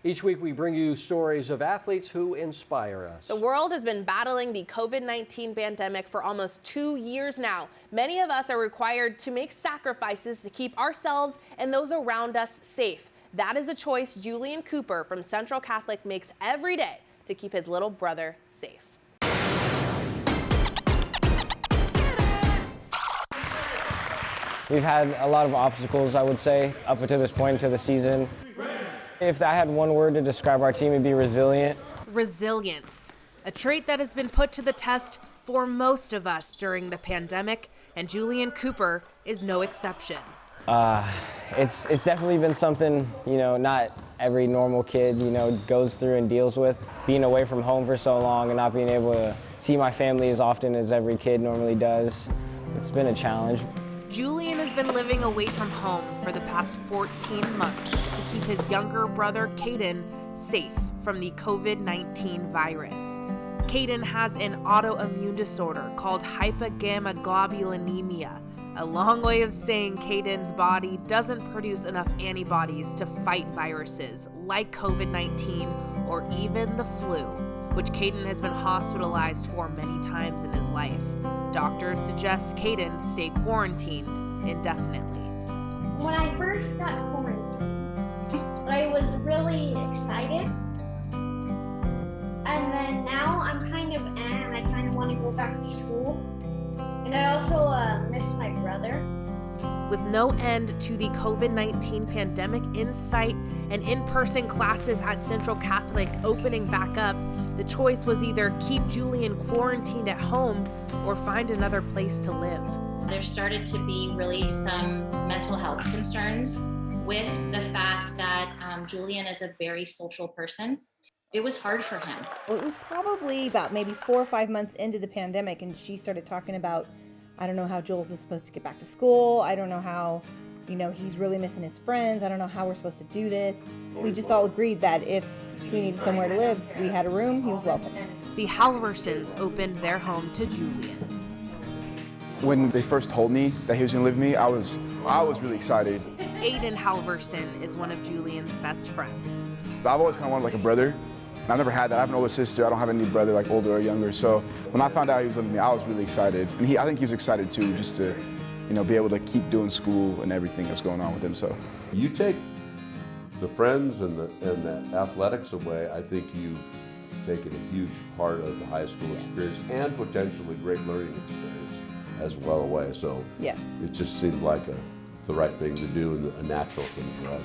Each week we bring you stories of athletes who inspire us. The world has been battling the COVID-19 pandemic for almost 2 years now. Many of us are required to make sacrifices to keep ourselves and those around us safe. That is a choice Julian Kuper from Central Catholic makes every day to keep his little brother safe. We've had a lot of obstacles, I would say, up until this point into the season. If I had one word to describe our team, it'd be resilient. Resilience, a trait that has been put to the test for most of us during the pandemic, and Julian Kuper is no exception. It's definitely been something, not every normal kid, goes through and deals with. Being away from home for so long and not being able to see my family as often as every kid normally does, it's been a challenge. Julian has been living away from home for the past 14 months to keep his younger brother, Caden, safe from the COVID-19 virus. Caden has an autoimmune disorder called hypogammaglobulinemia, a long way of saying Caden's body doesn't produce enough antibodies to fight viruses like COVID-19 or even the flu, which Caden has been hospitalized for many times in his life. Doctors suggest Caden stay quarantined indefinitely. When I first got quarantined, I was really excited. And then now I'm kind of and I kind of want to go back to school. And I also miss my brother. With no end to the COVID-19 pandemic in sight and in-person classes at Central Catholic opening back up, the choice was either keep Julian quarantined at home or find another place to live. There started to be really some mental health concerns with the fact that Julian is a very social person. It was hard for him. Well, it was probably about maybe 4 or 5 months into the pandemic, and she started talking about, I don't know how Jules is supposed to get back to school. I don't know how, he's really missing his friends. I don't know how we're supposed to do this. We just all agreed that if he needed somewhere to live, we had a room, he was welcome. The Halversons opened their home to Julian. When they first told me that he was going to live with me, I was really excited. Aiden Halverson is one of Julian's best friends. I've always kind of wanted like a brother. I've never had that. I have an older sister. I don't have any brother like older or younger. So when I found out he was living with me, I was really excited. And I think he was excited too, just to, be able to keep doing school and everything that's going on with him. So you take the friends and the athletics away, I think you've taken a huge part of the high school experience and potentially great learning experience as well away. So yeah, it just seemed like the right thing to do and a natural thing for us.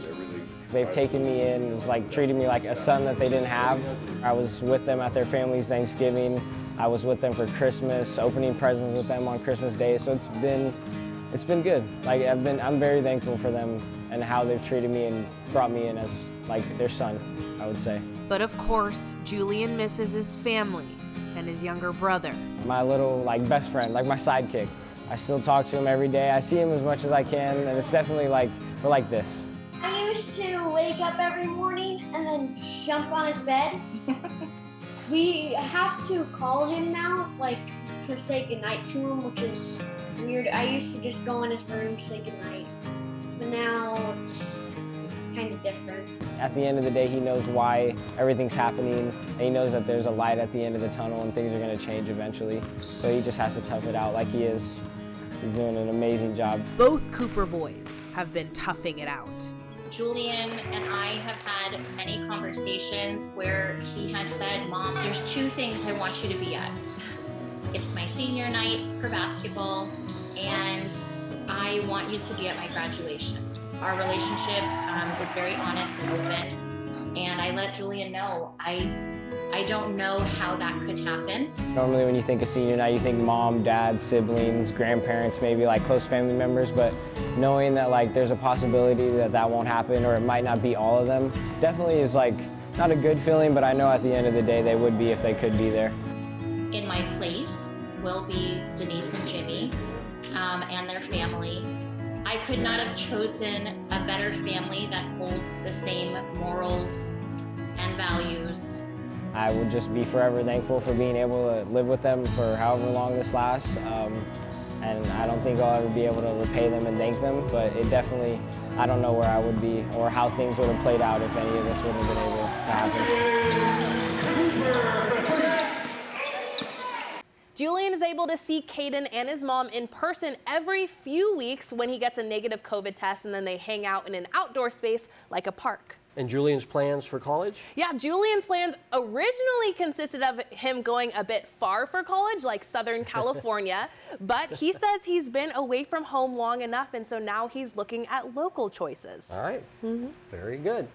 They've taken me in, it was like treating me like a son that they didn't have. I was with them at their family's Thanksgiving. I was with them for Christmas, opening presents with them on Christmas Day. So it's been good. I'm very thankful for them and how they've treated me and brought me in as their son, I would say. But of course, Julian misses his family and his younger brother. My little best friend, my sidekick. I still talk to him every day. I see him as much as I can, and it's definitely we're like this. I used to wake up every morning and then jump on his bed. We have to call him now, to say goodnight to him, which is weird. I used to just go in his room, say goodnight, but now it's kind of different. At the end of the day, he knows why everything's happening, and he knows that there's a light at the end of the tunnel and things are going to change eventually. So he just has to tough it out like he is. He's doing an amazing job. Both Kuper boys have been toughing it out. Julian and I have had many conversations where he has said, Mom, there's 2 things I want you to be at. It's my senior night for basketball, and I want you to be at my graduation. Our relationship is very honest and open, and I let Julian know I don't know how that could happen. Normally when you think of senior night, you think mom, dad, siblings, grandparents, maybe close family members, but knowing that there's a possibility that won't happen or it might not be all of them definitely is not a good feeling, but I know at the end of the day they would be if they could be there. In my place will be Denise and Jimmy and their family. I could not have chosen a better family that holds the same morals and values. I would just be forever thankful for being able to live with them for however long this lasts. and I don't think I'll ever be able to repay them and thank them, but it definitely, I don't know where I would be or how things would have played out if any of this wouldn't have been able to happen. Julian is able to see Caden and his mom in person every few weeks when he gets a negative COVID test, and then they hang out in an outdoor space like a park. And Julian's plans for college? Yeah, Julian's plans originally consisted of him going a bit far for college, like Southern California, but he says he's been away from home long enough, and so now he's looking at local choices. All right. Very good.